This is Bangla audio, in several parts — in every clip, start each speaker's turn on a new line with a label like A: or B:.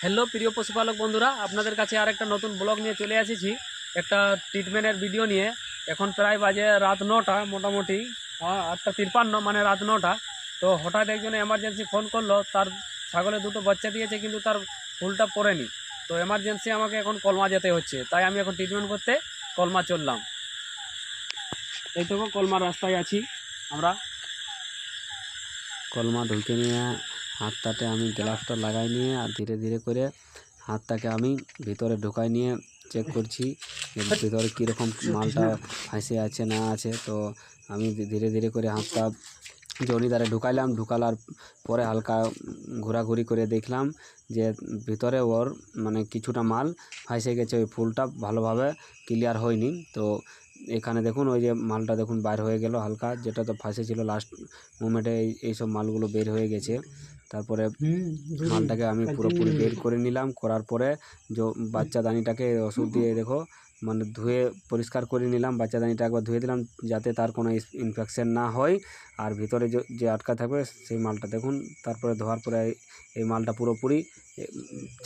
A: হ্যালো প্রিয় পশুপালক বন্ধুরা, আপনাদের কাছে আরেকটা নতুন ব্লগ নিয়ে চলে এসেছি। একটা ট্রিটমেন্টের ভিডিও নিয়ে। এখন প্রায় বাজে রাত 9টা, মোটামুটি 8:53, মানে রাত 9টা। তো হঠাৎ একজন এমার্জেন্সি ফোন করলো, তার ছাগলে দুটো বাচ্চা দিয়েছে কিন্তু তার ফুলটা পড়েনি। তো এমার্জেন্সি আমাকে এখন কলমা যেতে হচ্ছে, তাই আমি এখন ট্রিটমেন্ট করতে কলমা চললাম। এইটুকু কলমার রাস্তায় আছি আমরা।
B: কলমা ঢুকে নিয়ে হাতটাতে আমি গ্লাভসটা লাগাই নিয়ে আর ধীরে ধীরে করে হাতটাকে আমি ভিতরে ঢুকাই নিয়ে চেক করছি যে ভিতরে কীরকম মালটা ফাঁসে আছে না আছে। তো আমি ধীরে ধীরে করে হাতটা জড়িদারে ঢুকালার পরে হালকা ঘোরাঘুরি করে দেখলাম যে ভিতরে ওর মানে কিছুটা মাল ফাঁসে গেছে, ওই ফুলটা ভালোভাবে ক্লিয়ার হয়নি। তো এখানে দেখুন ওই যে মালটা দেখুন বাইর হয়ে গেল হালকা, যেটা তো ফাঁসে ছিল লাস্ট মোমেন্টে এইসব মালগুলো বের হয়ে গেছে। তারপরে মালটাকে আমি পুরোপুরি বের করে নিলাম, করার পরে বাচ্চাদানিটাকে ওষুধ দিয়ে দেখো মানে ধুয়ে পরিষ্কার করে নিলাম। বাচ্চাদানিটা একবার ধুয়ে দিলাম যাতে তার কোনো ইনফেকশন না হয় আর ভিতরে যে আটকা থাকবে সেই মালটা দেখুন। তারপরে ধোয়ার পরে এই মালটা পুরোপুরি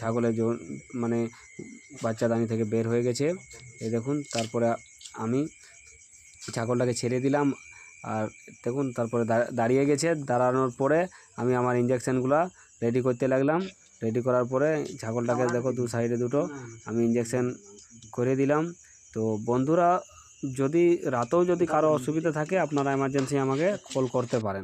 B: ছাগলের মানে বাচ্চাদানি থেকে বের হয়ে গেছে এই দেখুন। তারপরে আমি ছাগলটাকে ছেড়ে দিলাম আর দেখুন তারপরে দাঁড়িয়ে গেছে। দাঁড়ানোর পরে আমি আমার ইঞ্জেকশানগুলো রেডি করতে লাগলাম। রেডি করার পরে ছাগলটাকে দেখো দু সাইডে দুটো আমি ইঞ্জেকশান করে দিলাম। তো বন্ধুরা, যদি রাতেও যদি কারো অসুবিধা থাকে আপনারা এমার্জেন্সি আমাকে কল করতে পারেন।